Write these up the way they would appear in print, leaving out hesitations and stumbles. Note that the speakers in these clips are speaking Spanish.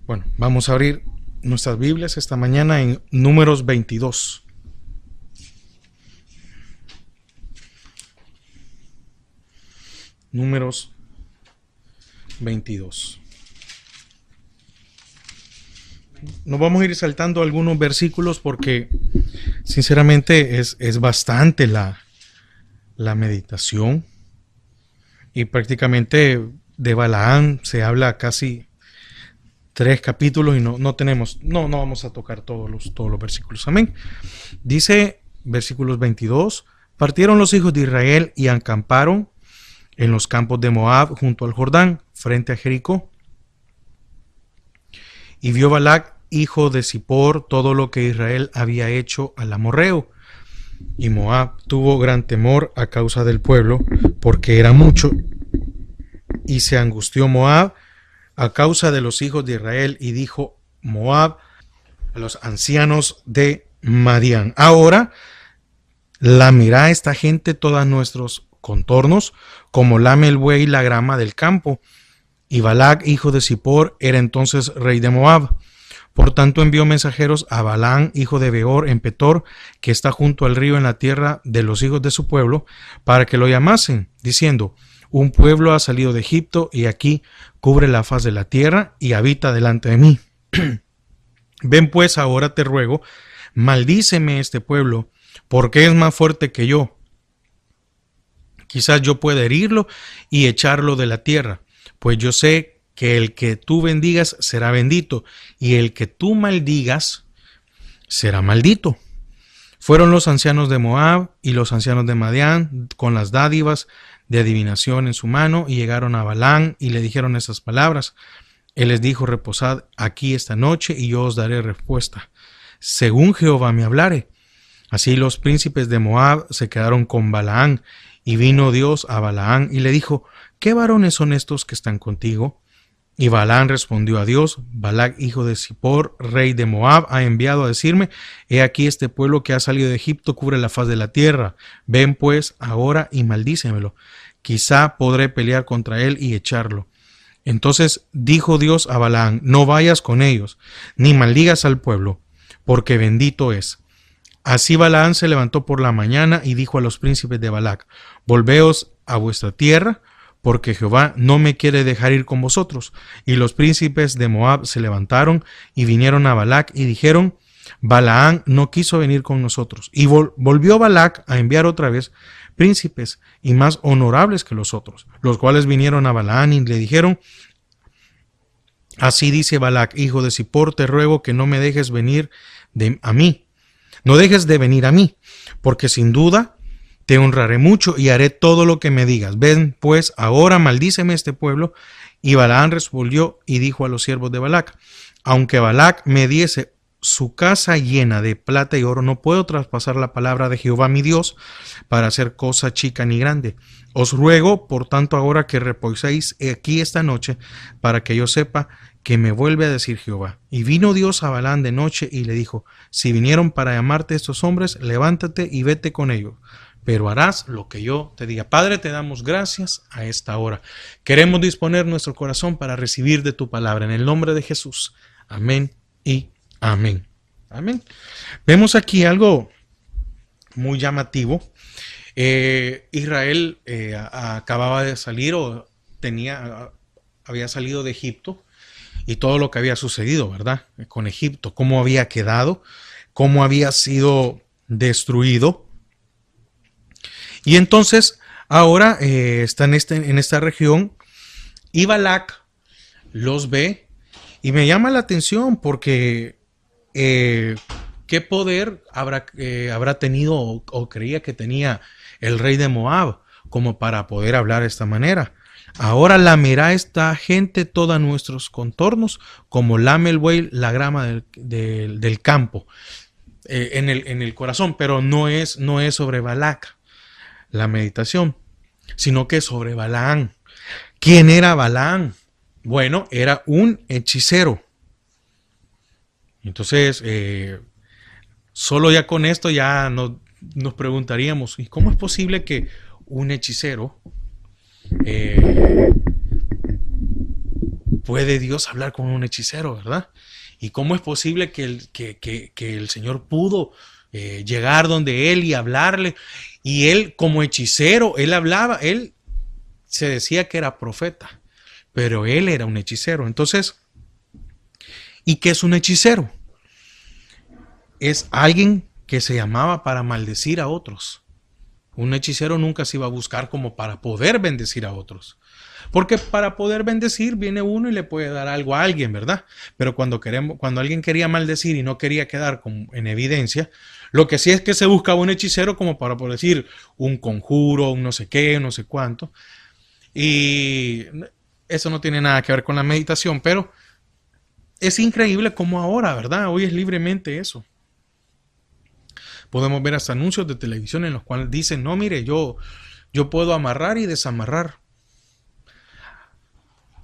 Bueno, vamos a abrir nuestras Biblias esta mañana en Números 22. Números 22. Nos vamos a ir saltando algunos versículos porque sinceramente es bastante la meditación, y prácticamente de Balaam se habla casi 3 capítulos y no vamos a tocar todos los versículos. Amén. Dice versículos 22: partieron los hijos de Israel y acamparon en los campos de Moab junto al Jordán, frente a Jericó. Y vio Balac, hijo de Zippor, todo lo que Israel había hecho al amorreo. Y Moab tuvo gran temor a causa del pueblo, porque era mucho. Y se angustió Moab a causa de los hijos de Israel, y dijo Moab a los ancianos de Madián: ahora lamerá esta gente todos nuestros contornos, como lame el buey la grama del campo. Y Balac, hijo de Zippor, era entonces rey de Moab. Por tanto envió mensajeros a Balaam, hijo de Beor, en Petor, que está junto al río en la tierra de los hijos de su pueblo, para que lo llamasen, diciendo: un pueblo ha salido de Egipto, y aquí cubre la faz de la tierra, y habita delante de mí. Ven pues ahora, te ruego, maldíceme este pueblo, porque es más fuerte que yo. Quizás yo pueda herirlo y echarlo de la tierra, pues yo sé que el que tú bendigas será bendito, y el que tú maldigas será maldito. Fueron los ancianos de Moab y los ancianos de Madián con las dádivas de adivinación en su mano, y llegaron a Balaam y le dijeron estas palabras. Él les dijo: reposad aquí esta noche, y yo os daré respuesta, según Jehová me hablare. Así los príncipes de Moab se quedaron con Balaam, y vino Dios a Balaam y le dijo: ¿qué varones son estos que están contigo? Y Balaam respondió a Dios: Balac, hijo de Zippor, rey de Moab, ha enviado a decirme: he aquí este pueblo que ha salido de Egipto cubre la faz de la tierra. Ven pues ahora y maldícemelo. Quizá podré pelear contra él y echarlo. Entonces dijo Dios a Balaam: no vayas con ellos, ni maldigas al pueblo, porque bendito es. Así Balaam se levantó por la mañana y dijo a los príncipes de Balac: volveos a vuestra tierra, porque Jehová no me quiere dejar ir con vosotros. Y los príncipes de Moab se levantaron y vinieron a Balac y dijeron: Balaam no quiso venir con nosotros. Y volvió Balac a enviar otra vez príncipes y más honorables que los otros, los cuales vinieron a Balaam y le dijeron: así dice Balac, hijo de Zippor, te ruego que no me dejes venir a mí. No dejes de venir a mí, porque sin duda te honraré mucho y haré todo lo que me digas. Ven pues ahora, maldíceme este pueblo. Y Balaam respondió y dijo a los siervos de Balac: aunque Balac me diese su casa llena de plata y oro, no puedo traspasar la palabra de Jehová mi Dios para hacer cosa chica ni grande. Os ruego, por tanto, ahora que reposéis aquí esta noche, para que yo sepa que me vuelve a decir Jehová. Y vino Dios a Balaam de noche y le dijo: si vinieron para llamarte estos hombres, levántate y vete con ellos, pero harás lo que yo te diga. Padre, te damos gracias a esta hora. Queremos disponer nuestro corazón para recibir de tu palabra, en el nombre de Jesús. Amén y amén. Amén. Vemos aquí algo muy llamativo. Israel acababa de salir, o había salido de Egipto, y todo lo que había sucedido, ¿verdad? Con Egipto, cómo había quedado, cómo había sido destruido. Y entonces ahora está en esta región, y Balac los ve, y me llama la atención porque qué poder habrá tenido o creía que tenía el rey de Moab como para poder hablar de esta manera. Ahora lamerá esta gente todos nuestros contornos, como lame el buey la grama del campo, en el corazón. Pero no es sobre Balac la meditación, sino que sobre Balaam. ¿Quién era Balaam? Bueno, era un hechicero. Entonces, solo ya con esto ya nos preguntaríamos: ¿y cómo es posible que un hechicero puede Dios hablar con un hechicero, verdad? ¿Y cómo es posible que el Señor pudo llegar donde él y hablarle? Y él como hechicero, él hablaba, él se decía que era profeta, pero él era un hechicero. Entonces, ¿y qué es un hechicero? Es alguien que se llamaba para maldecir a otros. Un hechicero nunca se iba a buscar como para poder bendecir a otros. Porque para poder bendecir viene uno y le puede dar algo a alguien, ¿verdad? Pero cuando alguien quería maldecir y no quería quedar en evidencia, lo que sí es que se buscaba un hechicero como para poder decir un conjuro, un no sé qué, no sé cuánto. Y eso no tiene nada que ver con la meditación, pero es increíble cómo ahora, ¿verdad? Hoy es libremente eso. Podemos ver hasta anuncios de televisión en los cuales dicen, no, mire, yo puedo amarrar y desamarrar.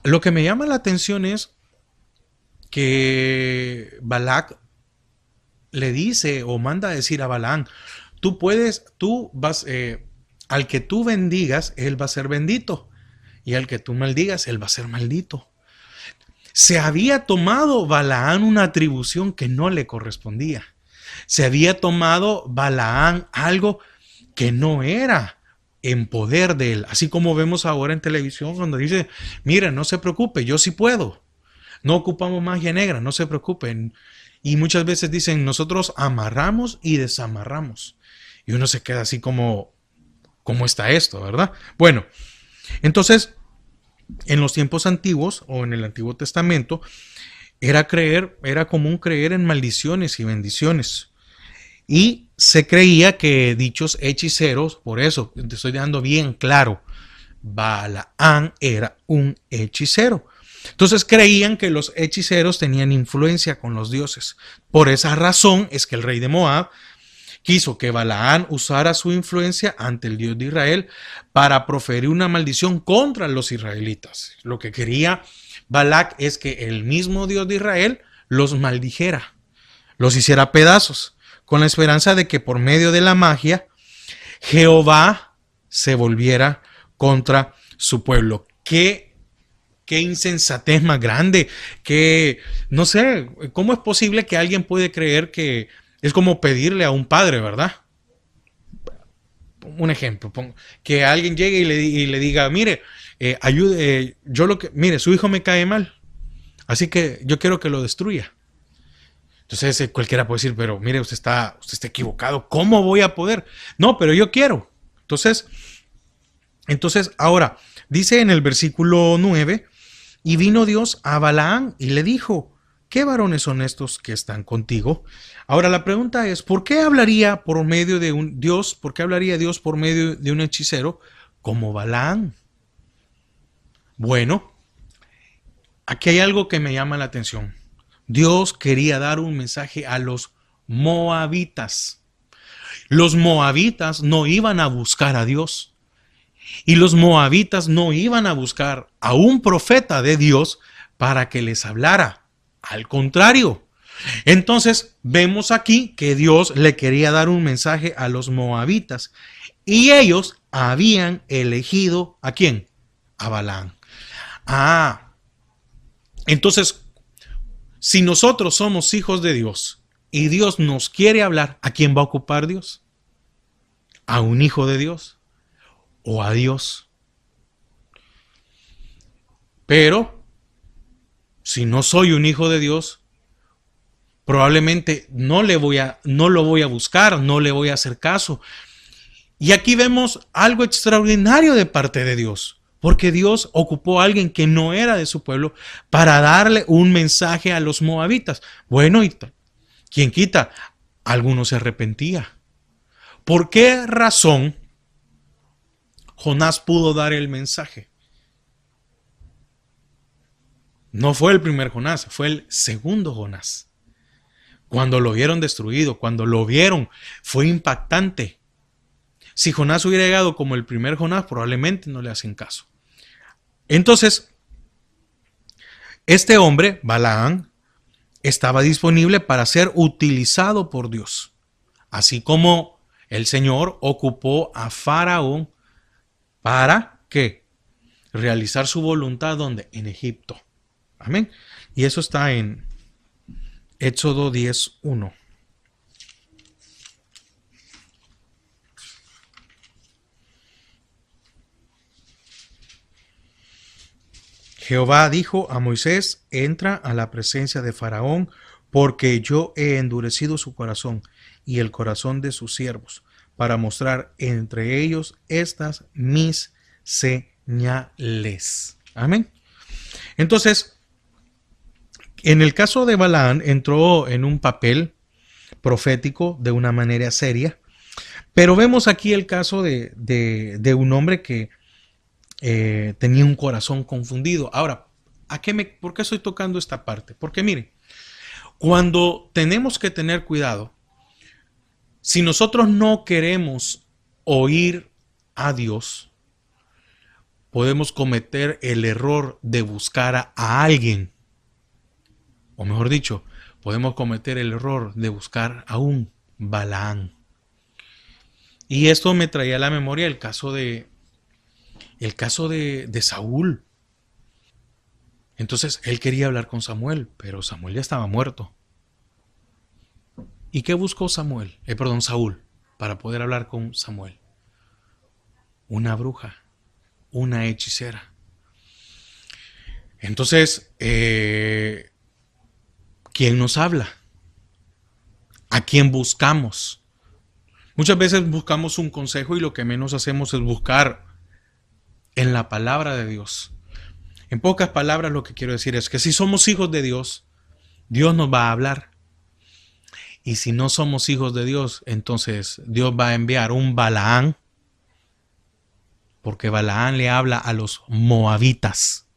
Lo que me llama la atención es que Balac le dice o manda a decir a Balaam, tú vas, al que tú bendigas, él va a ser bendito, y al que tú maldigas, él va a ser maldito. Se había tomado Balaam una atribución que no le correspondía. Se había tomado Balaam algo que no era en poder de él. Así como vemos ahora en televisión cuando dice, mira, no se preocupe, yo sí puedo. No ocupamos magia negra, no se preocupen. Y muchas veces dicen, nosotros amarramos y desamarramos. Y uno se queda así como, ¿cómo está esto, verdad? Bueno, entonces, en los tiempos antiguos o en el Antiguo Testamento, era común creer en maldiciones y bendiciones. Y se creía que dichos hechiceros, por eso te estoy dejando bien claro, Balaam era un hechicero. Entonces creían que los hechiceros tenían influencia con los dioses. Por esa razón es que el rey de Moab quiso que Balaam usara su influencia ante el Dios de Israel para proferir una maldición contra los israelitas. Lo que quería Balac es que el mismo Dios de Israel los maldijera, los hiciera pedazos, con la esperanza de que por medio de la magia Jehová se volviera contra su pueblo. Qué insensatez más grande, que no sé, ¿cómo es posible que alguien puede creer que es como pedirle a un padre, ¿verdad? Un ejemplo, que alguien llegue y le diga, mire, ayude, mire, su hijo me cae mal, así que yo quiero que lo destruya. Entonces cualquiera puede decir, pero mire, usted está equivocado, ¿cómo voy a poder? No, pero yo quiero. Entonces ahora, dice en el versículo 9, y vino Dios a Balaam y le dijo, ¿qué varones son estos que están contigo? Ahora la pregunta es, ¿por qué hablaría por medio de un Dios? ¿Por qué hablaría Dios por medio de un hechicero como Balaam? Bueno, aquí hay algo que me llama la atención. Dios quería dar un mensaje a los moabitas. Los moabitas no iban a buscar a Dios. Y los moabitas no iban a buscar a un profeta de Dios para que les hablara. Al contrario. Entonces vemos aquí que Dios le quería dar un mensaje a los moabitas. Y ellos habían elegido ¿a quién? A Balaam. Entonces, si nosotros somos hijos de Dios y Dios nos quiere hablar, ¿a quién va a ocupar Dios? ¿A un hijo de Dios o a Dios? Pero, si no soy un hijo de Dios, probablemente no lo voy a buscar, no le voy a hacer caso. Y aquí vemos algo extraordinario de parte de Dios. Porque Dios ocupó a alguien que no era de su pueblo para darle un mensaje a los moabitas. Bueno, y ¿quién quita? Alguno se arrepentía. ¿Por qué razón Jonás pudo dar el mensaje? No fue el primer Jonás, fue el segundo Jonás. Cuando lo vieron destruido, cuando lo vieron, fue impactante. Si Jonás hubiera llegado como el primer Jonás, probablemente no le hacen caso. Entonces, este hombre, Balaam, estaba disponible para ser utilizado por Dios. Así como el Señor ocupó a Faraón para ¿qué? Realizar su voluntad ¿dónde? En Egipto. Amén. Y eso está en Éxodo 10:1. Jehová dijo a Moisés: entra a la presencia de Faraón, porque yo he endurecido su corazón y el corazón de sus siervos, para mostrar entre ellos estas mis señales. Amén. Entonces, en el caso de Balaán, entró en un papel profético de una manera seria, pero vemos aquí el caso de un hombre que tenía un corazón confundido. Ahora, ¿por qué estoy tocando esta parte? Porque mire, cuando tenemos que tener cuidado, si nosotros no queremos oír a Dios, podemos cometer el error de buscar a alguien. O mejor dicho, podemos cometer el error de buscar a un Balaán. Y esto me traía a la memoria el caso de Saúl. Entonces él quería hablar con Samuel, pero Samuel ya estaba muerto. ¿Y qué buscó Saúl, para poder hablar con Samuel? Una bruja, una hechicera. Entonces, ¿quién nos habla? ¿A quién buscamos? Muchas veces buscamos un consejo y lo que menos hacemos es buscar en la palabra de Dios. En pocas palabras, lo que quiero decir es que si somos hijos de Dios, Dios nos va a hablar. Y si no somos hijos de Dios, entonces Dios va a enviar un Balaán, porque Balaán le habla a los moabitas.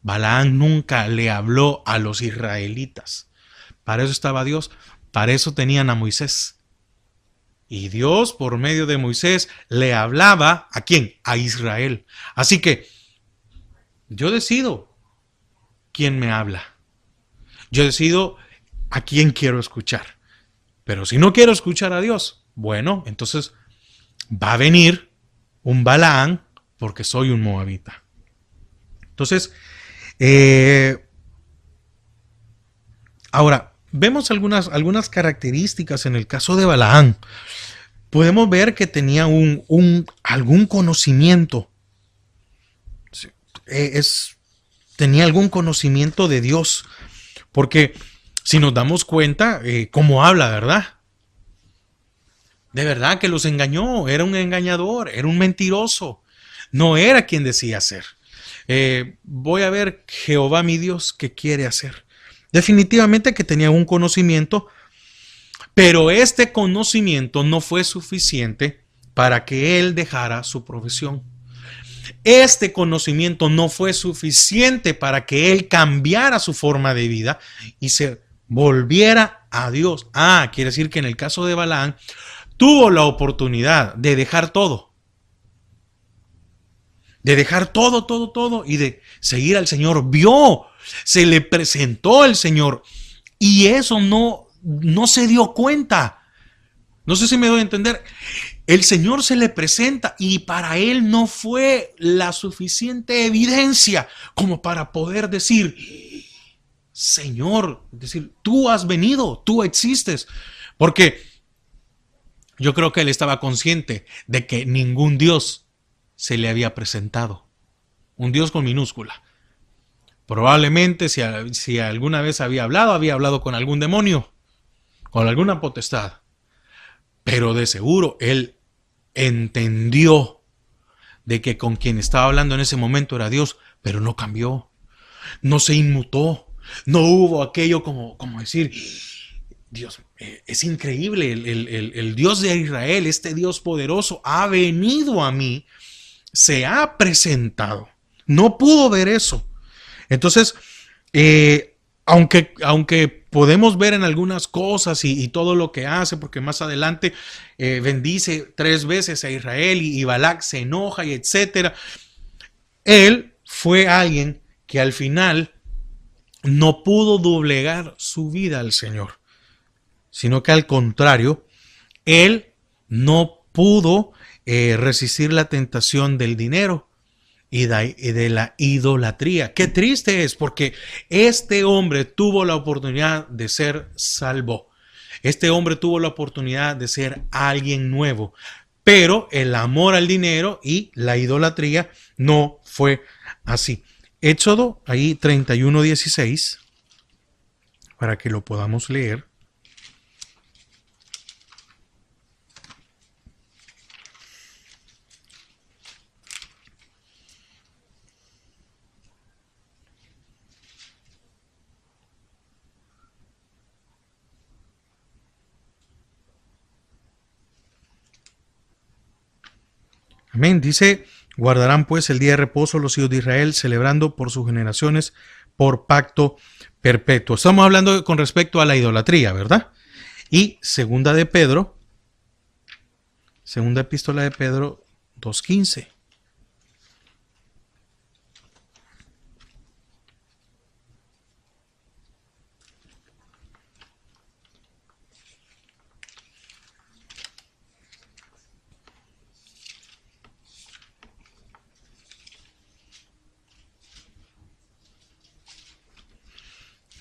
Balaán nunca le habló a los israelitas. Para eso estaba Dios, para eso tenían a Moisés. Y Dios, por medio de Moisés, le hablaba ¿a quién? A Israel. Así que yo decido quién me habla. Yo decido a quién quiero escuchar. Pero si no quiero escuchar a Dios, bueno, entonces va a venir un Balaán porque soy un moabita. Entonces, ahora, vemos algunas características en el caso de Balaán. Podemos ver que tenía algún conocimiento. Tenía algún conocimiento de Dios. Porque si nos damos cuenta, cómo habla, ¿verdad? De verdad que los engañó, era un engañador, era un mentiroso. No era quien decía ser. Voy a ver Jehová mi Dios qué quiere hacer. Definitivamente que tenía un conocimiento, pero este conocimiento no fue suficiente para que él dejara su profesión. Este conocimiento no fue suficiente para que él cambiara su forma de vida y se volviera a Dios. Quiere decir que en el caso de Balaán tuvo la oportunidad de dejar todo. De dejar todo y de seguir al Señor. Se le presentó el Señor y eso no se dio cuenta. No sé si me doy a entender. El Señor se le presenta y para él no fue la suficiente evidencia como para poder decir, Señor, decir, tú has venido, tú existes. Porque yo creo que él estaba consciente de que ningún Dios se le había presentado. Un Dios con minúscula. Probablemente si alguna vez había hablado con algún demonio, con alguna potestad. Pero de seguro él entendió de que con quien estaba hablando en ese momento era Dios, pero no cambió, no se inmutó, no hubo aquello como decir, Dios, es increíble, el Dios de Israel, este Dios poderoso, ha venido a mí, se ha presentado. No pudo ver eso. Entonces, aunque podemos ver en algunas cosas y todo lo que hace, porque más adelante bendice 3 veces a Israel y Balac se enoja y etcétera. Él fue alguien que al final no pudo doblegar su vida al Señor, sino que al contrario, él no pudo resistir la tentación del dinero y de la idolatría. Qué triste es, porque este hombre tuvo la oportunidad de ser salvo. Este hombre tuvo la oportunidad de ser alguien nuevo, pero el amor al dinero y la idolatría no fue así. Éxodo, ahí 31:16, para que lo podamos leer. Amén. Dice, guardarán pues el día de reposo los hijos de Israel, celebrando por sus generaciones por pacto perpetuo. Estamos hablando con respecto a la idolatría, ¿verdad? Y segunda epístola de Pedro 2:15.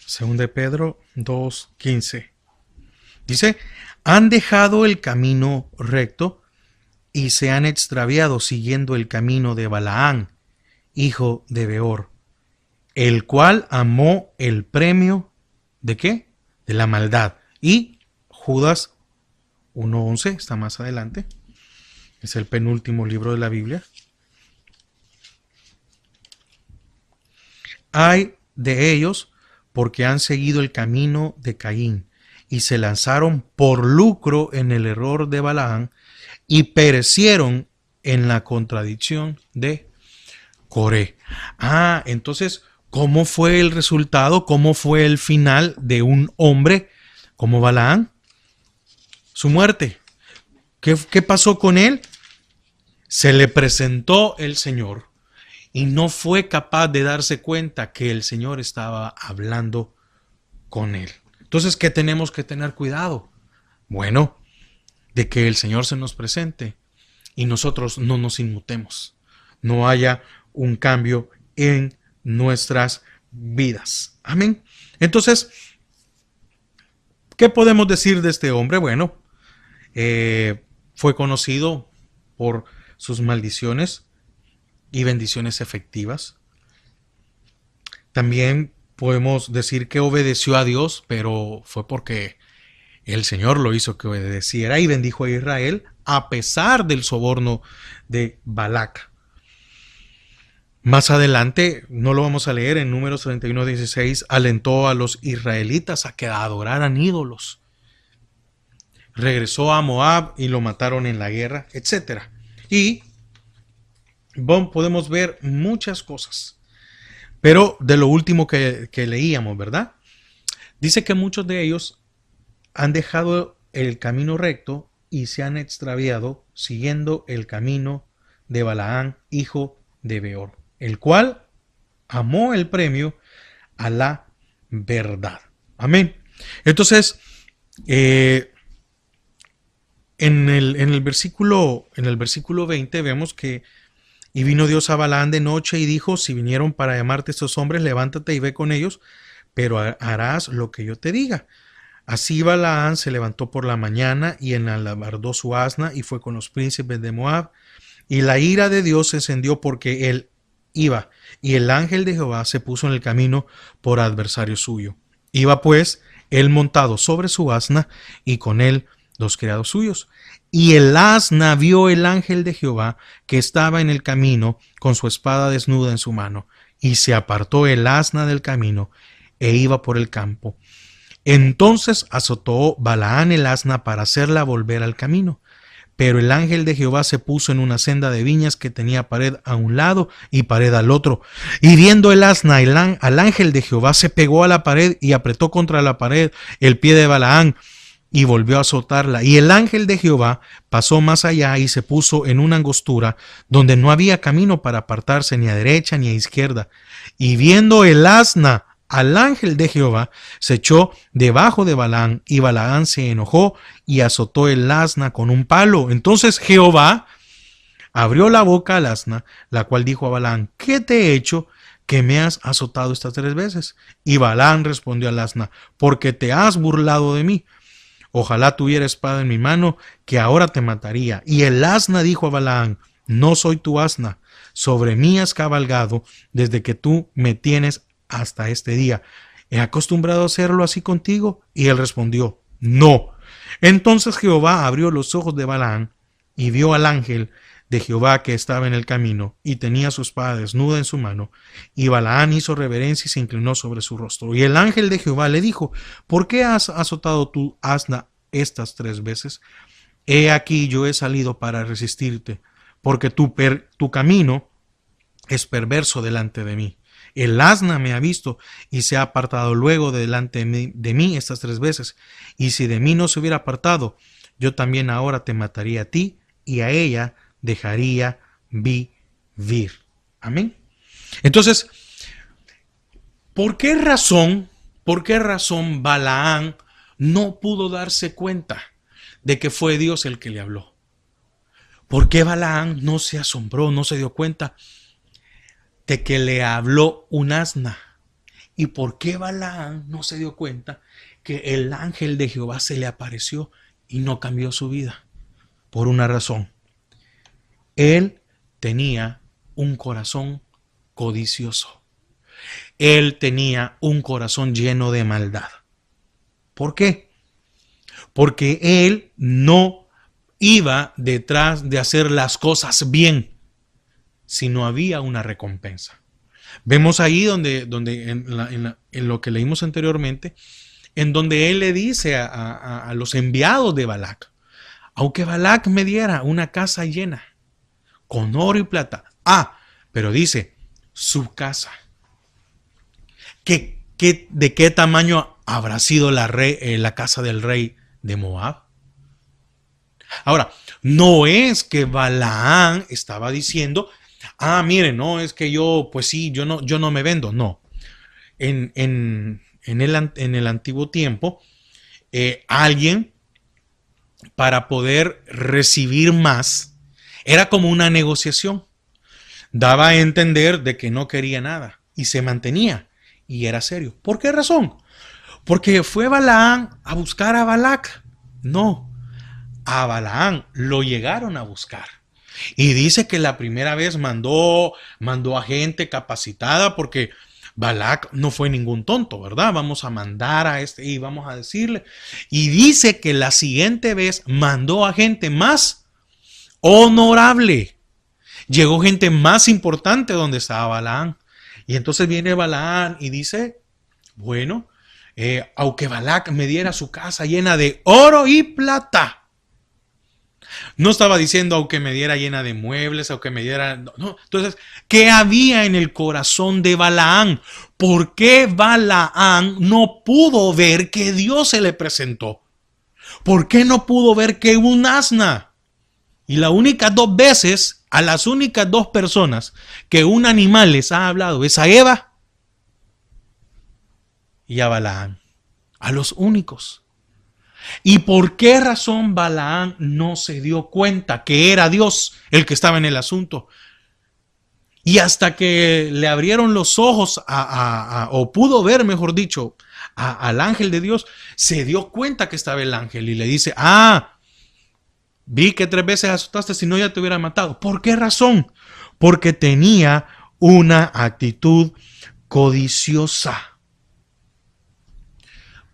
Segunda de Pedro 2:15. Dice, han dejado el camino recto y se han extraviado siguiendo el camino de Balaán, hijo de Beor, el cual amó el premio ¿de qué? De la maldad. Y Judas 1:11, está más adelante, es el penúltimo libro de la Biblia. Hay de ellos porque han seguido el camino de Caín y se lanzaron por lucro en el error de Balaán y perecieron en la contradicción de Coré. Entonces, ¿cómo fue el resultado? ¿Cómo fue el final de un hombre como Balaán? Su muerte. ¿Qué pasó con él? Se le presentó el Señor y no fue capaz de darse cuenta que el Señor estaba hablando con él. Entonces, ¿qué tenemos que tener cuidado? Bueno, de que el Señor se nos presente y nosotros no nos inmutemos, no haya un cambio en nuestras vidas. Amén. Entonces, ¿qué podemos decir de este hombre? Bueno, fue conocido por sus maldiciones y bendiciones efectivas. También podemos decir que obedeció a Dios, pero fue porque el Señor lo hizo que obedeciera y bendijo a Israel a pesar del soborno de Balac. Más adelante, no lo vamos a leer, en Números 31:16, alentó a los israelitas a que adoraran ídolos. Regresó a Moab y lo mataron en la guerra, etc. Y podemos ver muchas cosas. Pero de lo último que leíamos, ¿verdad? Dice que muchos de ellos han dejado el camino recto y se han extraviado siguiendo el camino de Balaán, hijo de Beor, el cual amó el premio a la verdad. Amén. Entonces, en el versículo 20 vemos que y vino Dios a Balaán de noche y dijo, si vinieron para llamarte estos hombres, levántate y ve con ellos, pero harás lo que yo te diga. Así Balaán se levantó por la mañana y enalbardó su asna y fue con los príncipes de Moab. Y la ira de Dios se encendió porque él iba, y el ángel de Jehová se puso en el camino por adversario suyo. Iba pues él montado sobre su asna y con él los criados suyos. Y el asna vio el ángel de Jehová que estaba en el camino con su espada desnuda en su mano. Y se apartó el asna del camino e iba por el campo. Entonces azotó Balaán el asna para hacerla volver al camino. Pero el ángel de Jehová se puso en una senda de viñas que tenía pared a un lado y pared al otro. Y viendo el asna al ángel de Jehová, se pegó a la pared y apretó contra la pared el pie de Balaán y volvió a azotarla. Y el ángel de Jehová pasó más allá y se puso en una angostura donde no había camino para apartarse ni a derecha ni a izquierda. Y viendo el asna al ángel de Jehová, se echó debajo de Balaán, y Balaán se enojó y azotó el asna con un palo. Entonces Jehová Abrió la boca al asna, la cual dijo a Balaam: ¿qué te he hecho que me has azotado estas 3 veces? Y Balaam respondió al asna: porque te has burlado de mí. Ojalá tuviera espada en mi mano, que ahora te mataría. Y el asna dijo a Balaam: no soy tu asna, sobre mí has cabalgado desde que tú me tienes hasta este día. ¿He acostumbrado a hacerlo así contigo? Y él respondió: no. Entonces Jehová abrió los ojos de Balaam y vio al ángel de Jehová que estaba en el camino y tenía su espada desnuda en su mano. Y Balaam hizo reverencia y se inclinó sobre su rostro. Y el ángel de Jehová le dijo: ¿por qué has azotado tu asna estas 3 veces? He aquí yo he salido para resistirte, porque tu camino es perverso delante de mí. El asna me ha visto y se ha apartado luego delante de mí estas 3 veces. Y si de mí no se hubiera apartado, yo también ahora te mataría a ti y a ella dejaría vivir. Amén. Entonces, ¿por qué razón Balaam no pudo darse cuenta de que fue Dios el que le habló? ¿Por qué Balaam no se asombró, no se dio cuenta de que le habló un asna? ¿Y por qué Balaam no se dio cuenta que el ángel de Jehová se le apareció y no cambió su vida? Por una razón. Él tenía un corazón codicioso. Él tenía un corazón lleno de maldad. ¿Por qué? Porque él no iba detrás de hacer las cosas bien, sino había una recompensa. Vemos ahí donde en lo que leímos anteriormente, en donde él le dice a los enviados de Balac: aunque Balac me diera una casa llena con oro y plata, pero dice su casa, ¿de qué tamaño habrá sido la casa del rey de Moab? Ahora, no es que Balaam estaba diciendo: miren, no, es que yo, pues sí, yo no me vendo. No. En el antiguo tiempo, alguien, para poder recibir más, era como una negociación. Daba a entender de que no quería nada y se mantenía y era serio. ¿Por qué razón? Porque fue Balaam a buscar a Balac. No, a Balaam lo llegaron a buscar. Y dice que la primera vez mandó a gente capacitada, porque Balac no fue ningún tonto, ¿verdad? Vamos a mandar a este y vamos a decirle. Y dice que la siguiente vez mandó a gente más honorable. Llegó gente más importante donde estaba Balaam. Y entonces viene Balaam y dice: bueno, aunque Balac me diera su casa llena de oro y plata. No estaba diciendo aunque me diera llena de muebles, aunque me diera... No. Entonces, ¿qué había en el corazón de Balaam? ¿Por qué Balaam no pudo ver que Dios se le presentó? ¿Por qué no pudo ver que un asna? Y las únicas 2 veces, a las únicas 2 personas que un animal les ha hablado es a Eva y a Balaam. A los únicos. ¿Y por qué razón Balaam no se dio cuenta que era Dios el que estaba en el asunto? Y hasta que le abrieron los ojos o pudo ver, mejor dicho, al ángel de Dios, se dio cuenta que estaba el ángel y le dice: vi que 3 veces azotaste, si no ya te hubiera matado. ¿Por qué razón? Porque tenía una actitud codiciosa.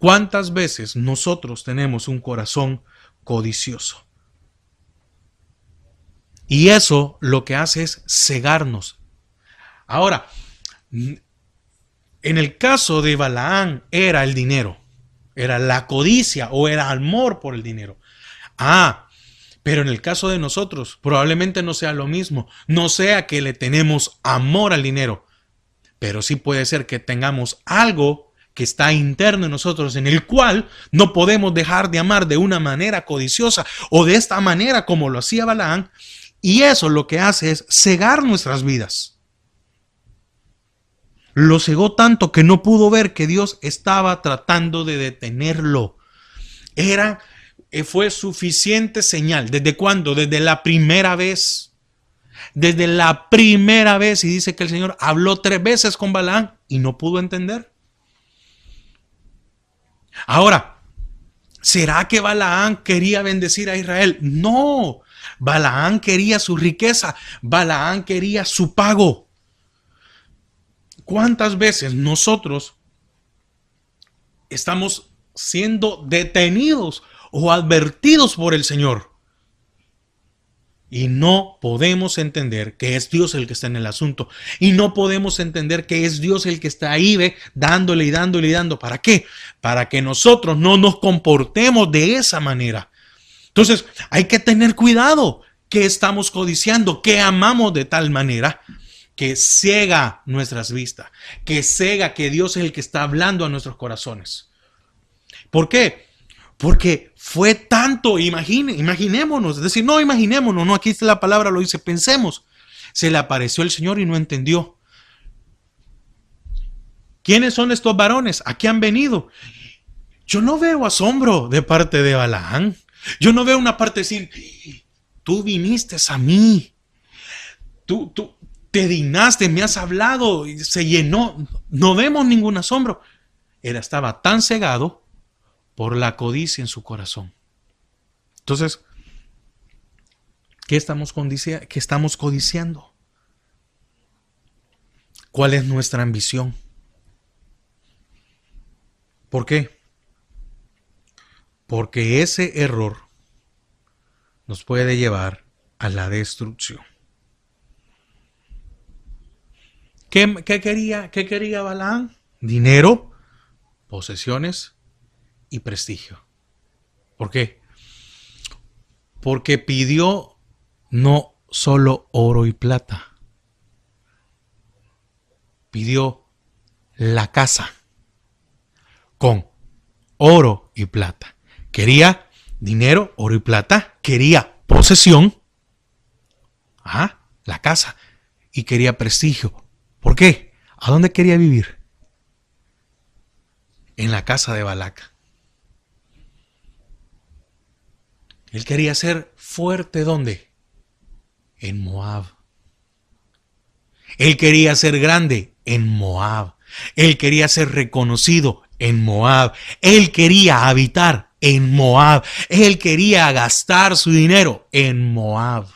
¿Cuántas veces nosotros tenemos un corazón codicioso? Y eso lo que hace es cegarnos. Ahora, en el caso de Balaam era el dinero, era la codicia o era amor por el dinero. Pero en el caso de nosotros probablemente no sea lo mismo, no sea que le tenemos amor al dinero, pero sí puede ser que tengamos algo que está interno en nosotros, en el cual no podemos dejar de amar de una manera codiciosa o de esta manera como lo hacía Balaam, y eso lo que hace es cegar nuestras vidas. Lo cegó tanto que no pudo ver que Dios estaba tratando de detenerlo. Fue suficiente señal. ¿Desde cuándo? Desde la primera vez. Desde la primera vez, y dice que el Señor habló 3 veces con Balaam y no pudo entender. Ahora, ¿será que Balaam quería bendecir a Israel? No, Balaam quería su riqueza, Balaam quería su pago. ¿Cuántas veces nosotros estamos siendo detenidos o advertidos por el Señor? Y no podemos entender que es Dios el que está en el asunto. Y no podemos entender que es Dios el que está ahí, dándole y dándole y dando. ¿Para qué? Para que nosotros no nos comportemos de esa manera. Entonces, hay que tener cuidado. ¿Qué estamos codiciando? ¿Qué amamos de tal manera que ciega nuestras vistas? Que ciega que Dios es el que está hablando a nuestros corazones. ¿Por qué? Porque fue tanto, imaginémonos, es decir, no imaginémonos, no, aquí la palabra lo dice, pensemos. Se le apareció el Señor y no entendió. ¿Quiénes son estos varones? ¿A qué han venido? Yo no veo asombro de parte de Balaam. Yo no veo una parte decir, tú viniste a mí. Tú te dignaste, me has hablado, y se llenó. No vemos ningún asombro. Estaba tan cegado por la codicia en su corazón. Entonces, ¿qué estamos codiciando? ¿Cuál es nuestra ambición? ¿Por qué? Porque ese error nos puede llevar a la destrucción. ¿Qué quería Balaam? Dinero, posesiones y prestigio. ¿Por qué? Porque pidió no solo oro y plata, pidió la casa con oro y plata. Quería dinero, oro y plata, quería posesión, la casa, y quería prestigio. ¿Por qué? ¿A dónde quería vivir? En la casa de Balac. Él quería ser fuerte, ¿dónde? En Moab. Él quería ser grande en Moab. Él quería ser reconocido en Moab. Él quería habitar en Moab. Él quería gastar su dinero en Moab.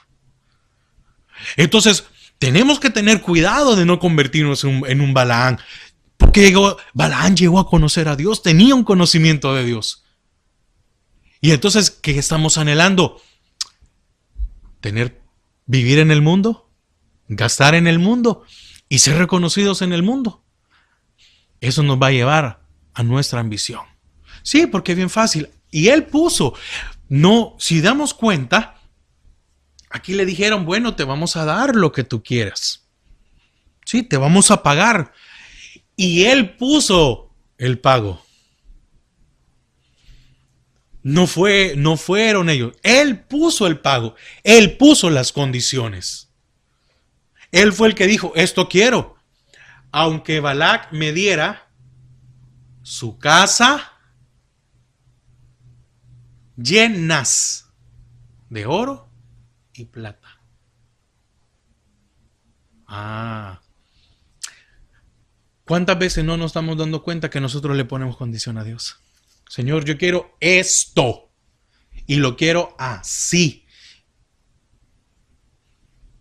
Entonces, tenemos que tener cuidado de no convertirnos en un Balaam. Porque Balaam llegó a conocer a Dios, tenía un conocimiento de Dios. Y entonces, ¿qué estamos anhelando? Vivir en el mundo, gastar en el mundo y ser reconocidos en el mundo. Eso nos va a llevar a nuestra ambición. Sí, porque es bien fácil. Y él puso, no, si damos cuenta, aquí le dijeron, bueno, te vamos a dar lo que tú quieras. Sí, te vamos a pagar. Y él puso el pago. No fueron ellos. Él puso el pago. Él puso las condiciones. Él fue el que dijo, esto quiero. Aunque Balac me diera su casa llenas de oro y plata. ¿Cuántas veces no nos estamos dando cuenta que nosotros le ponemos condición a Dios? Señor, yo quiero esto y lo quiero así.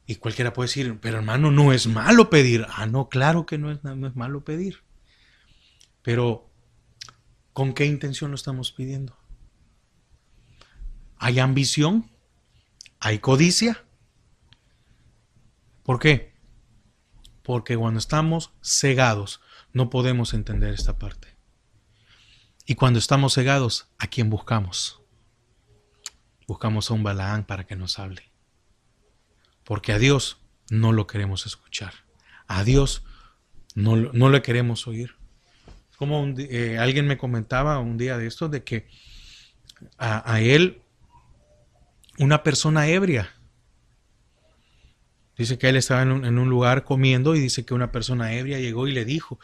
Y cualquiera puede decir, pero hermano, no es malo pedir. No, claro que no es malo pedir. Pero, ¿con qué intención lo estamos pidiendo? ¿Hay ambición? ¿Hay codicia? ¿Por qué? Porque cuando estamos cegados no podemos entender esta parte. Y cuando estamos cegados, ¿a quién buscamos? Buscamos a un Balaam para que nos hable. Porque a Dios no lo queremos escuchar. A Dios no le queremos oír. Como alguien me comentaba un día de esto, de que a él, una persona ebria, dice que él estaba en un lugar comiendo y dice que una persona ebria llegó y le dijo,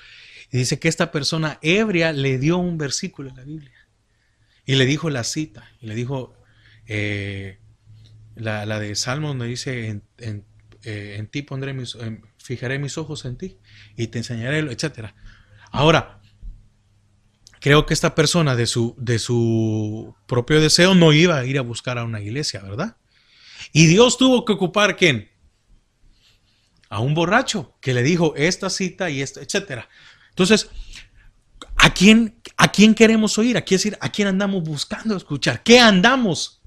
y dice que esta persona ebria le dio un versículo en la Biblia y le dijo la cita, y le dijo la de Salmos donde dice en ti fijaré mis ojos en ti y te enseñaré, etcétera. Ahora, creo que esta persona de su propio deseo no iba a ir a buscar a una iglesia, ¿verdad? Y Dios tuvo que ocupar, ¿quién? A un borracho que le dijo esta cita y esto, etcétera. Entonces, ¿a quién queremos oír? ¿A quién andamos buscando escuchar? ¿Qué andamos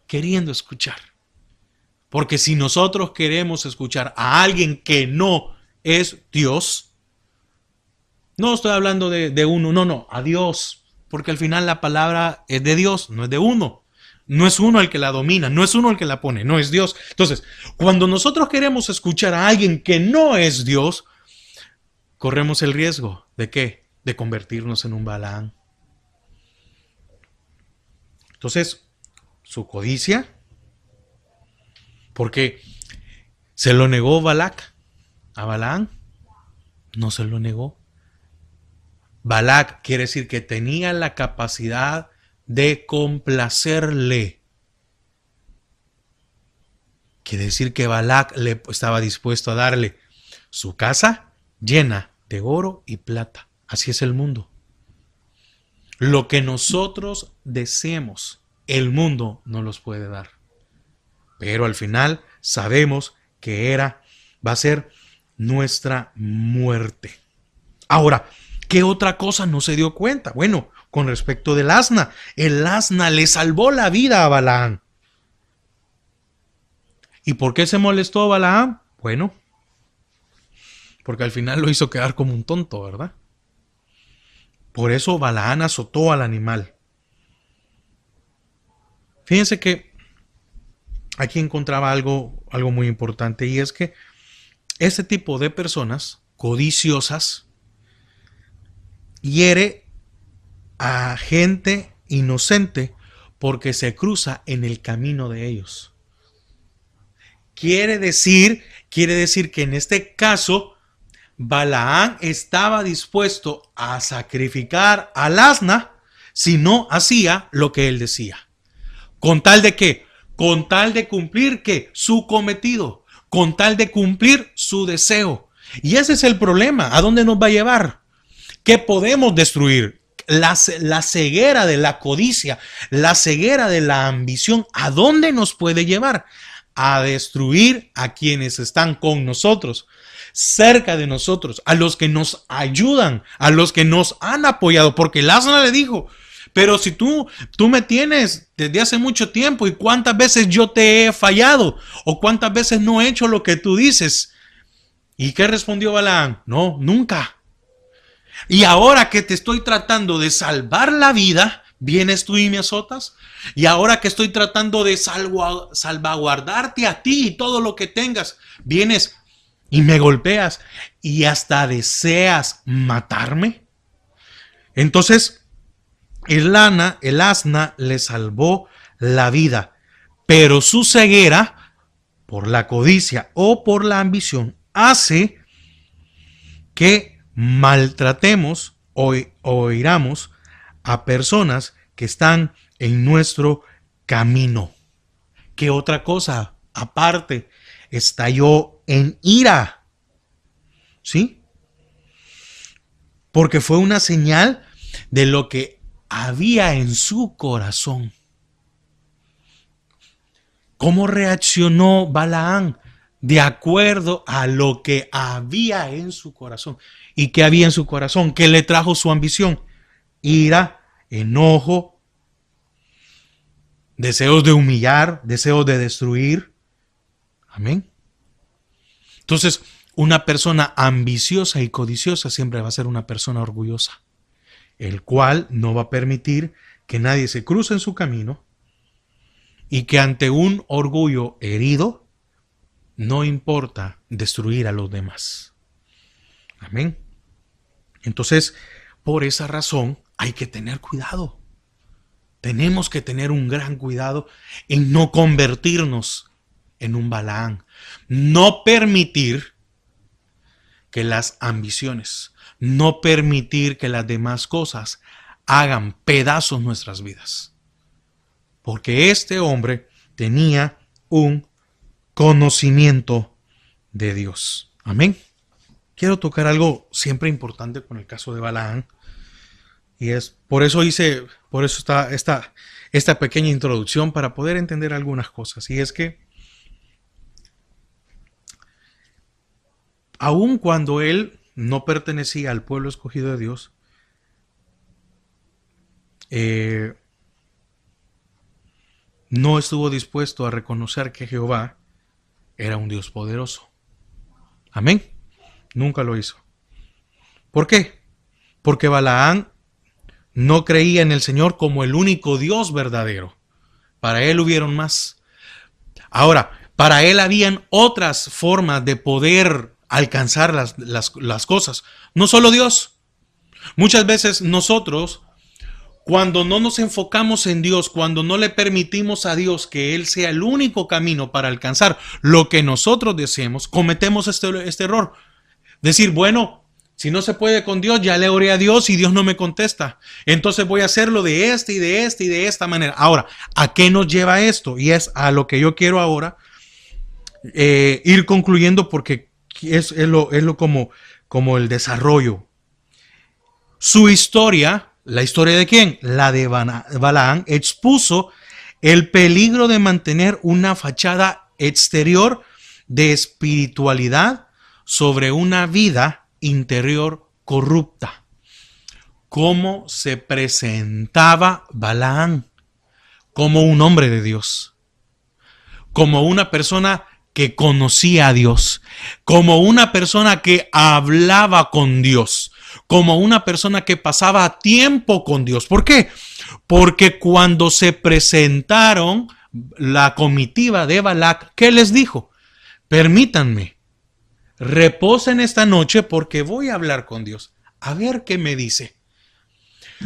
queriendo escuchar? Porque si nosotros queremos escuchar a alguien que no es Dios, no estoy hablando de uno, no, a Dios, porque al final la palabra es de Dios, no es de uno. No es uno el que la domina, no es uno el que la pone, no es Dios. Entonces, cuando nosotros queremos escuchar a alguien que no es Dios, corremos el riesgo ¿de qué? De convertirnos en un Balaam. Entonces, su codicia, porque se lo negó Balac a Balaam, no se lo negó. Balac quiere decir que tenía la capacidad de complacerle. Quiere decir que Balac le estaba dispuesto a darle su casa llena de oro y plata. Así es el mundo. Lo que nosotros deseemos, el mundo no los puede dar. Pero al final sabemos que va a ser nuestra muerte. Ahora, ¿qué otra cosa no se dio cuenta? Bueno, con respecto del asna, el asna le salvó la vida a Balaam. ¿Y por qué se molestó Balaam? Bueno, porque al final lo hizo quedar como un tonto, ¿verdad? Por eso Balaam azotó al animal. Fíjense que aquí encontraba algo muy importante, y es que este tipo de personas codiciosas hiere a gente inocente porque se cruza en el camino de ellos. Quiere decir que en este caso Balaam estaba dispuesto a sacrificar al asna si no hacía lo que él decía. ¿Con tal de qué? Con tal de cumplir ¿qué? Su cometido, con tal de cumplir su deseo. Y ese es el problema. ¿A dónde nos va a llevar? ¿Qué podemos destruir? La ceguera de la codicia, la ceguera de la ambición, ¿a dónde nos puede llevar? A destruir a quienes están con nosotros, cerca de nosotros, a los que nos ayudan, a los que nos han apoyado, porque el asna le dijo, pero si tú me tienes desde hace mucho tiempo, y cuántas veces yo te he fallado, o cuántas veces no he hecho lo que tú dices. ¿Y qué respondió Balaam? No, nunca. Y ahora que te estoy tratando de salvar la vida, vienes tú y me azotas. Y ahora que estoy tratando de salvaguardarte a ti y todo lo que tengas, vienes y me golpeas y hasta deseas matarme. Entonces, el asna le salvó la vida, pero su ceguera, por la codicia o por la ambición, hace que maltratemos o hiramos a personas que están en nuestro camino. ¿Qué otra cosa? Aparte, estalló en ira. ¿Sí? Porque fue una señal de lo que había en su corazón. ¿Cómo reaccionó Balaam? De acuerdo a lo que había en su corazón. ¿Y qué había en su corazón? ¿Qué le trajo su ambición? Ira, enojo, deseos de humillar, deseos de destruir. Amén. Entonces, una persona ambiciosa y codiciosa siempre va a ser una persona orgullosa, el cual no va a permitir que nadie se cruce en su camino, y que ante un orgullo herido, no importa destruir a los demás. Amén. Entonces, por esa razón, hay que tener cuidado. Tenemos que tener un gran cuidado en no convertirnos en un Balaam. No permitir que las ambiciones, no permitir que las demás cosas hagan pedazos nuestras vidas. Porque este hombre tenía un conocimiento de Dios. Amén. Quiero tocar algo siempre importante con el caso de Balaam. Y por eso está esta pequeña introducción para poder entender algunas cosas. Y es que aun cuando él no pertenecía al pueblo escogido de Dios, no estuvo dispuesto a reconocer que Jehová era un Dios poderoso. Amén. Nunca lo hizo. ¿Por qué? Porque Balaam no creía en el Señor como el único Dios verdadero. Para él hubieron más. Ahora, para él habían otras formas de poder alcanzar las cosas. No solo Dios. Muchas veces nosotros, cuando no nos enfocamos en Dios, cuando no le permitimos a Dios que Él sea el único camino para alcanzar lo que nosotros deseemos, cometemos este error. Decir, bueno, si no se puede con Dios, ya le oré a Dios y Dios no me contesta. Entonces voy a hacerlo de esta manera. Ahora, ¿a qué nos lleva esto? Y es a lo que yo quiero ahora ir concluyendo, porque es como el desarrollo. Su historia, ¿la historia de quién? La de Balaam, expuso el peligro de mantener una fachada exterior de espiritualidad sobre una vida interior corrupta. ¿Cómo se presentaba Balaam? Como un hombre de Dios, como una persona que conocía a Dios, como una persona que hablaba con Dios, como una persona que pasaba tiempo con Dios. ¿Por qué? Porque cuando se presentaron la comitiva de Balac, ¿qué les dijo? Permítanme, reposen esta noche porque voy a hablar con Dios. A ver qué me dice.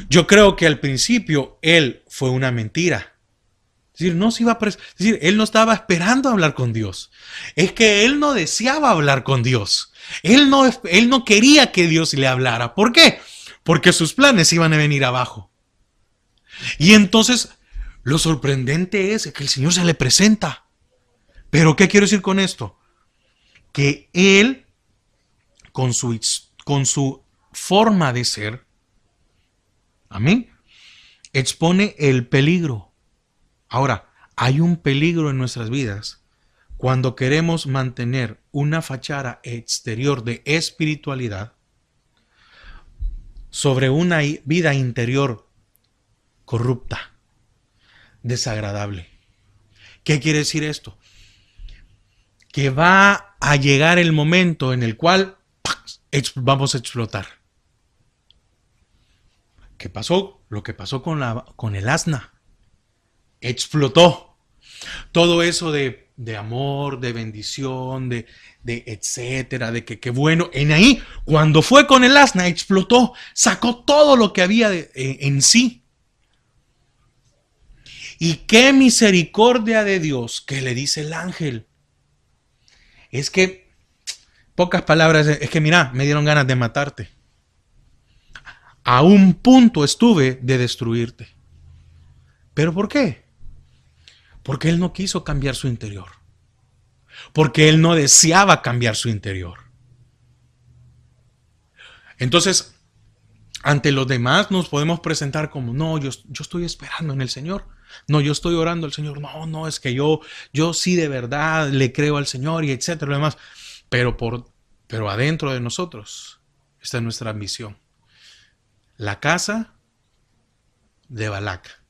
Yo creo que al principio él fue una mentira. Es decir, no se iba a es decir, él no estaba esperando hablar con Dios. Es que él no deseaba hablar con Dios. Él no quería que Dios le hablara. ¿Por qué? Porque sus planes iban a venir abajo. Y entonces, lo sorprendente es que el Señor se le presenta. ¿Pero qué quiero decir con esto? Que él, con su forma de ser, amén, expone el peligro. Ahora, hay un peligro en nuestras vidas cuando queremos mantener una fachada exterior de espiritualidad sobre una vida interior corrupta, desagradable. ¿Qué quiere decir esto? Que va a llegar el momento en el cual vamos a explotar. ¿Qué pasó? Lo que pasó con el asna. Explotó. Todo eso de amor, de bendición, de etcétera, de que bueno. En ahí, cuando fue con el asna, explotó. Sacó todo lo que había en sí. Y qué misericordia de Dios que le dice el ángel. Es que, pocas palabras, es que mira, me dieron ganas de matarte. A un punto estuve de destruirte. ¿Pero por qué? Porque él no quiso cambiar su interior. Porque él no deseaba cambiar su interior. Entonces, ante los demás nos podemos presentar como, no, yo estoy esperando en el Señor. No, yo estoy orando al Señor. No, es que yo sí de verdad le creo al Señor y etcétera, lo demás. Pero adentro de nosotros está nuestra ambición. La casa de Balac,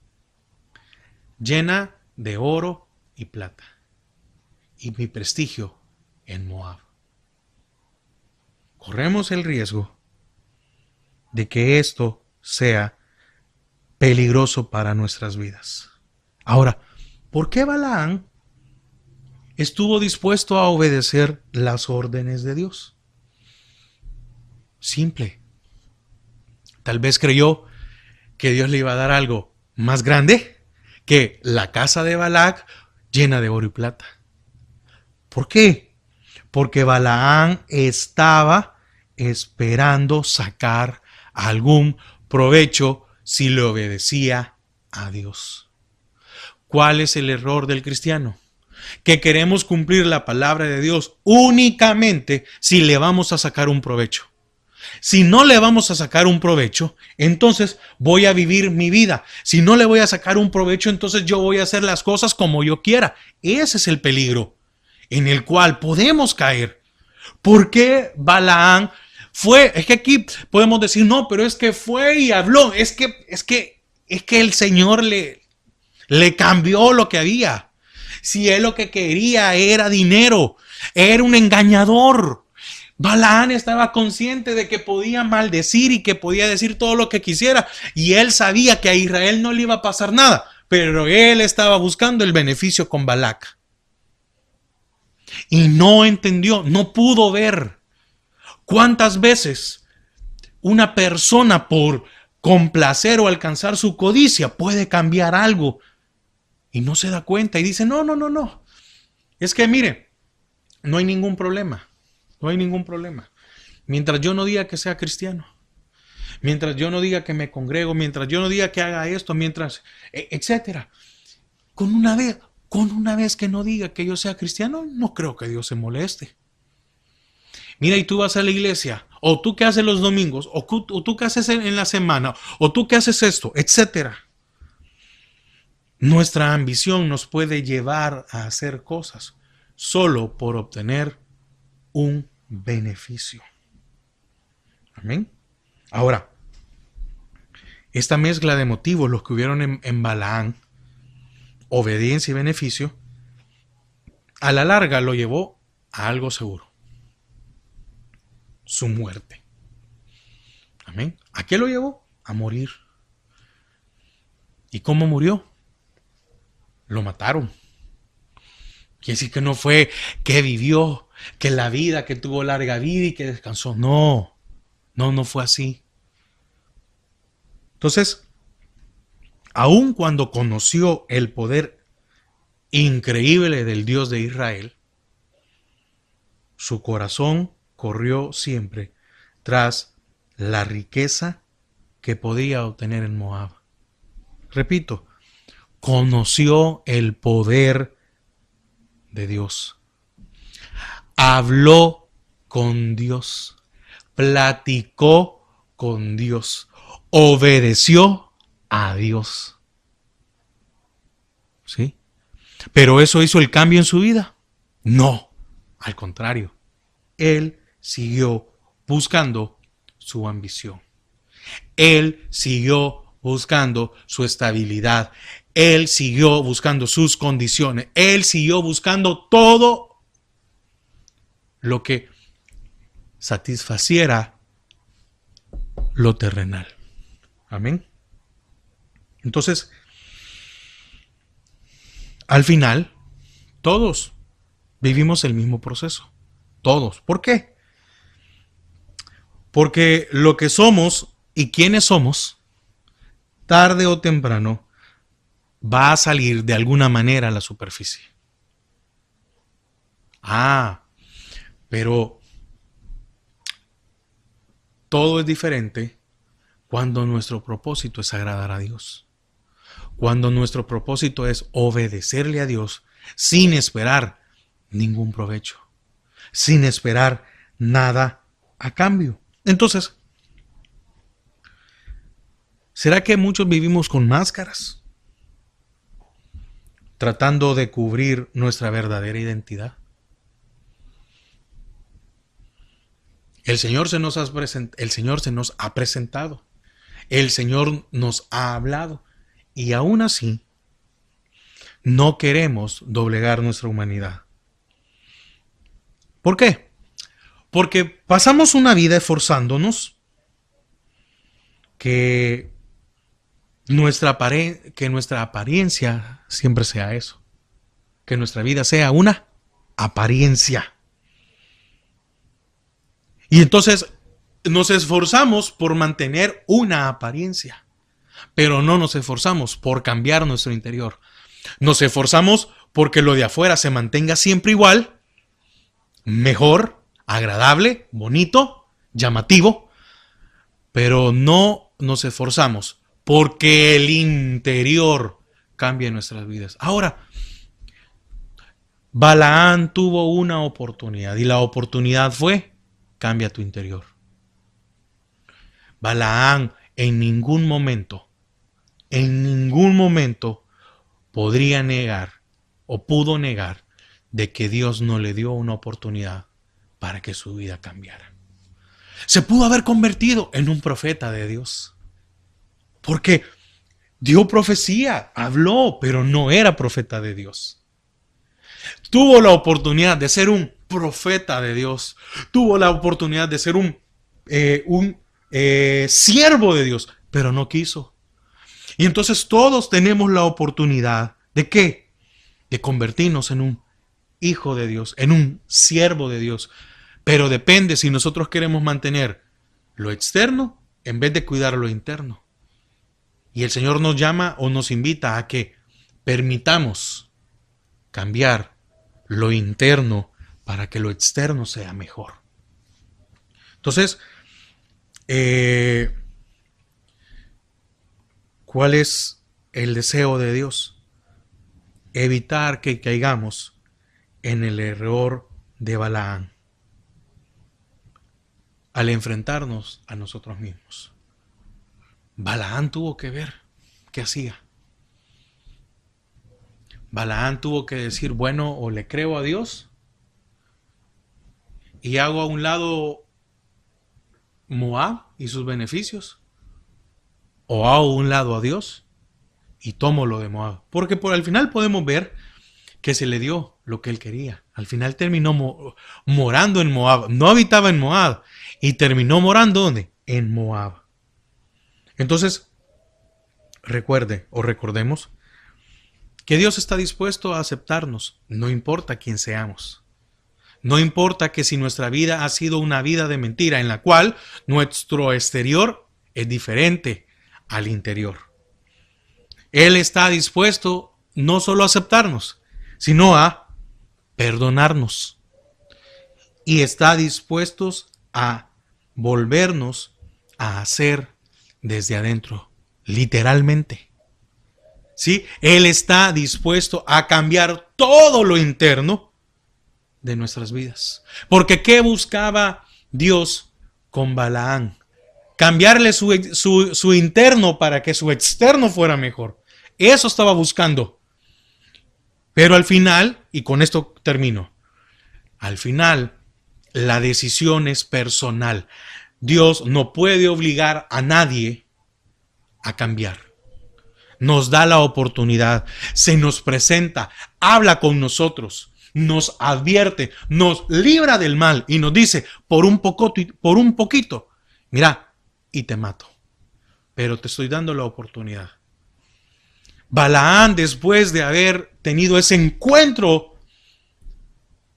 llena de oro y plata, y mi prestigio en Moab. Corremos el riesgo de que esto sea peligroso para nuestras vidas. Ahora, ¿por qué Balaam estuvo dispuesto a obedecer las órdenes de Dios? Simple. Tal vez creyó que Dios le iba a dar algo más grande que la casa de Balac llena de oro y plata. ¿Por qué? Porque Balaam estaba esperando sacar algún provecho si le obedecía a Dios. ¿Cuál es el error del cristiano? que queremos cumplir la palabra de Dios únicamente si le vamos a sacar un provecho. Si no le vamos a sacar un provecho, entonces voy a vivir mi vida. Si no le voy a sacar un provecho, entonces yo voy a hacer las cosas como yo quiera. Ese es el peligro en el cual podemos caer. ¿Por qué Balaam fue? Es que aquí podemos decir, no, pero es que fue y habló. Es que el Señor le cambió lo que había. Si él lo que quería era dinero, era un engañador. Balaam estaba consciente de que podía maldecir y que podía decir todo lo que quisiera. Y él sabía que a Israel no le iba a pasar nada. Pero él estaba buscando el beneficio con Balac. Y no entendió, no pudo ver cuántas veces una persona por complacer o alcanzar su codicia puede cambiar algo y no se da cuenta y dice, no. Es que mire, no hay ningún problema. No hay ningún problema. Mientras yo no diga que sea cristiano, mientras yo no diga que me congrego, mientras yo no diga que haga esto, mientras, etcétera. Con una vez que no diga que yo sea cristiano, no creo que Dios se moleste. Mira, y tú vas a la iglesia, o tú qué haces los domingos, o tú qué haces en la semana, o tú qué haces esto, etcétera. Nuestra ambición nos puede llevar a hacer cosas solo por obtener un beneficio. Amén. Ahora, esta mezcla de motivos, los que hubieron en Balaam, obediencia y beneficio, a la larga lo llevó a algo seguro: su muerte. Amén. ¿A qué lo llevó? A morir. ¿Y cómo murió? Lo mataron. Quiere decir que no fue que vivió, que la vida, que tuvo larga vida y que descansó. No fue así. Entonces, aun cuando conoció el poder increíble del Dios de Israel, su corazón corrió siempre tras la riqueza que podía obtener en Moab. Repito, conoció el poder de Dios. Habló con Dios. Platicó con Dios. Obedeció a Dios. ¿Sí? ¿Pero eso hizo el cambio en su vida? No, al contrario. Él siguió buscando su ambición. Él siguió buscando su estabilidad. Él siguió buscando sus condiciones. Él siguió buscando todo lo que satisfaciera lo terrenal. Amén. Entonces, al final, todos vivimos el mismo proceso. Todos. ¿Por qué? Porque lo que somos y quiénes somos, tarde o temprano, va a salir de alguna manera a la superficie. Pero todo es diferente cuando nuestro propósito es agradar a Dios. Cuando nuestro propósito es obedecerle a Dios sin esperar ningún provecho, sin esperar nada a cambio. Entonces, ¿será que muchos vivimos con máscaras, tratando de cubrir nuestra verdadera identidad? El Señor se nos ha presentado, el Señor nos ha hablado, y aún así no queremos doblegar nuestra humanidad. ¿Por qué? Porque pasamos una vida esforzándonos que nuestra apariencia siempre sea eso. Que nuestra vida sea una apariencia. Y entonces nos esforzamos por mantener una apariencia, pero no nos esforzamos por cambiar nuestro interior. Nos esforzamos porque lo de afuera se mantenga siempre igual, mejor, agradable, bonito, llamativo, pero no nos esforzamos porque el interior cambie nuestras vidas. Ahora, Balaán tuvo una oportunidad y la oportunidad fue: cambia tu interior. Balaán en ningún momento podría negar o pudo negar de que Dios no le dio una oportunidad para que su vida cambiara. Se pudo haber convertido en un profeta de Dios, porque dio profecía, habló, pero no era profeta de Dios. Tuvo la oportunidad de ser un profeta de Dios, tuvo la oportunidad de ser un siervo de Dios, pero no quiso. Y entonces todos tenemos la oportunidad ¿de qué? De convertirnos en un hijo de Dios, en un siervo de Dios. Pero depende si nosotros queremos mantener lo externo en vez de cuidar lo interno. Y el Señor nos llama o nos invita a que permitamos cambiar lo interno para que lo externo sea mejor. Entonces, ¿cuál es el deseo de Dios? Evitar que caigamos en el error de Balaán al enfrentarnos a nosotros mismos. Balaán tuvo que ver qué hacía. Balaán tuvo que decir, bueno, o le creo a Dios y hago a un lado Moab y sus beneficios, o hago a un lado a Dios y tomo lo de Moab. Porque por al final podemos ver que se le dio lo que él quería. Al final terminó morando en Moab. No habitaba en Moab y terminó morando ¿dónde? En Moab. Entonces, recuerde o recordemos que Dios está dispuesto a aceptarnos, no importa quién seamos. No importa que si nuestra vida ha sido una vida de mentira en la cual nuestro exterior es diferente al interior. Él está dispuesto no solo a aceptarnos, sino a perdonarnos. Y está dispuesto a volvernos a hacer desde adentro, literalmente. ¿Sí? Él está dispuesto a cambiar todo lo interno de nuestras vidas. Porque ¿qué buscaba Dios con Balaán? Cambiarle su interno para que su externo fuera mejor. Eso estaba buscando. Pero al final, y con esto termino, al final la decisión es personal. Dios no puede obligar a nadie a cambiar. Nos da la oportunidad, se nos presenta, habla con nosotros, nos advierte, nos libra del mal y nos dice, por un poquito, mira, y te mato. Pero te estoy dando la oportunidad. Balaán, después de haber tenido ese encuentro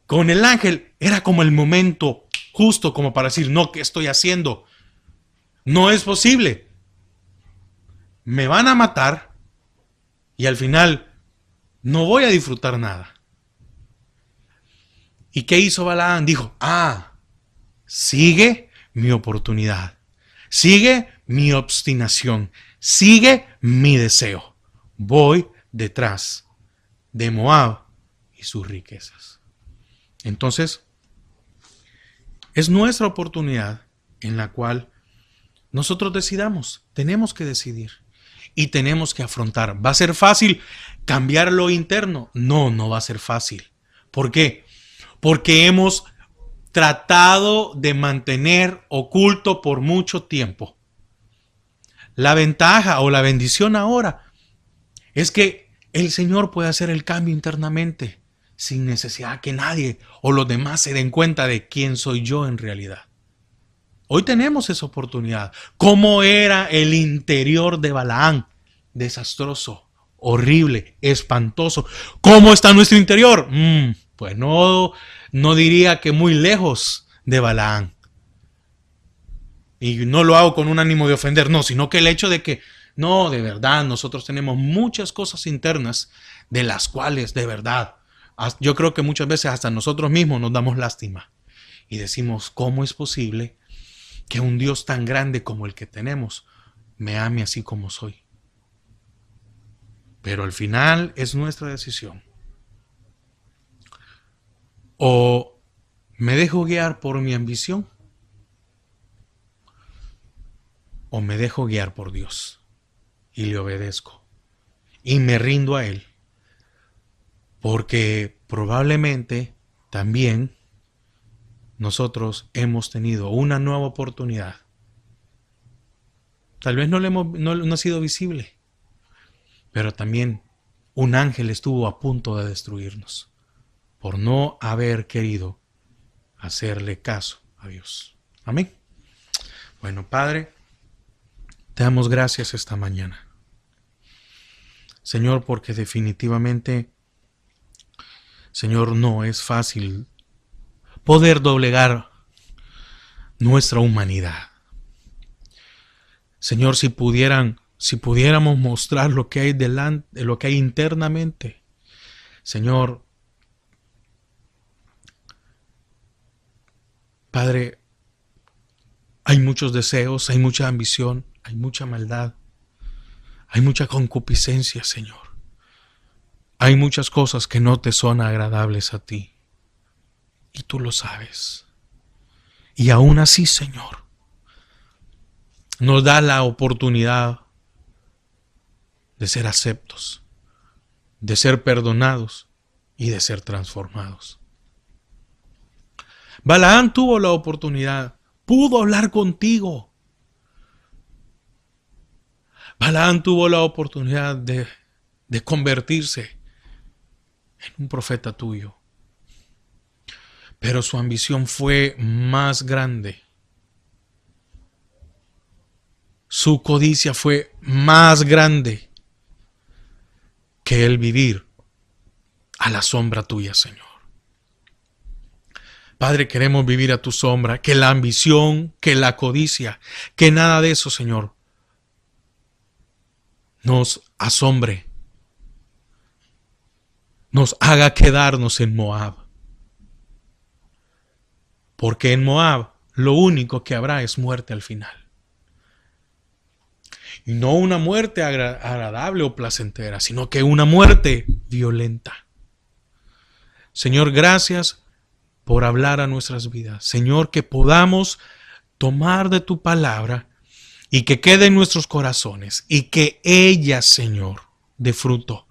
con el ángel, era como el momento justo como para decir, no, ¿qué estoy haciendo? No es posible. Me van a matar y al final no voy a disfrutar nada. ¿Y qué hizo Balaán? Dijo, sigue mi oportunidad, sigue mi obstinación, sigue mi deseo. Voy detrás de Moab y sus riquezas. Entonces, es nuestra oportunidad en la cual nosotros decidamos, tenemos que decidir y tenemos que afrontar. ¿Va a ser fácil cambiar lo interno? No, no va a ser fácil. ¿Por qué? Porque hemos tratado de mantener oculto por mucho tiempo. La ventaja o la bendición ahora es que el Señor puede hacer el cambio internamente sin necesidad que nadie o los demás se den cuenta de quién soy yo en realidad. Hoy tenemos esa oportunidad. ¿Cómo era el interior de Balaán? Desastroso, horrible, espantoso. ¿Cómo está nuestro interior? Pues no diría que muy lejos de Balaán. Y no lo hago con un ánimo de ofender, no, sino que el hecho de que, no, de verdad, nosotros tenemos muchas cosas internas de las cuales, de verdad, yo creo que muchas veces hasta nosotros mismos nos damos lástima. Y decimos, ¿cómo es posible que un Dios tan grande como el que tenemos me ame así como soy? Pero al final es nuestra decisión. ¿O me dejo guiar por mi ambición? ¿O me dejo guiar por Dios y le obedezco y me rindo a Él? Porque probablemente también nosotros hemos tenido una nueva oportunidad. Tal vez no ha sido visible, pero también un ángel estuvo a punto de destruirnos por no haber querido hacerle caso a Dios. Amén. Bueno, Padre, te damos gracias esta mañana. Señor, porque definitivamente, Señor, no es fácil poder doblegar nuestra humanidad. Señor, si pudiéramos mostrar lo que hay delante, lo que hay internamente, Señor, Padre, hay muchos deseos, hay mucha ambición, hay mucha maldad, hay mucha concupiscencia, Señor. Hay muchas cosas que no te son agradables a ti. Y tú lo sabes. Y aún así, Señor, nos da la oportunidad de ser aceptos, de ser perdonados y de ser transformados. Balaam tuvo la oportunidad, pudo hablar contigo. Balaam tuvo la oportunidad de convertirse en un profeta tuyo. Pero su ambición fue más grande. Su codicia fue más grande que el vivir a la sombra tuya, Señor. Padre, queremos vivir a tu sombra, que la ambición, que la codicia, que nada de eso, Señor, nos asombre, nos haga quedarnos en Moab. Porque en Moab lo único que habrá es muerte al final. Y no una muerte agradable o placentera, sino que una muerte violenta. Señor, gracias por hablar a nuestras vidas. Señor, que podamos tomar de tu palabra y que quede en nuestros corazones y que ella, Señor, dé fruto.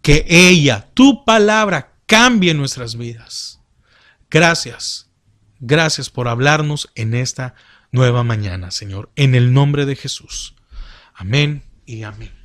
Que ella, tu palabra, cambie nuestras vidas. Gracias. Gracias por hablarnos en esta nueva mañana, Señor. En el nombre de Jesús. Amén y amén.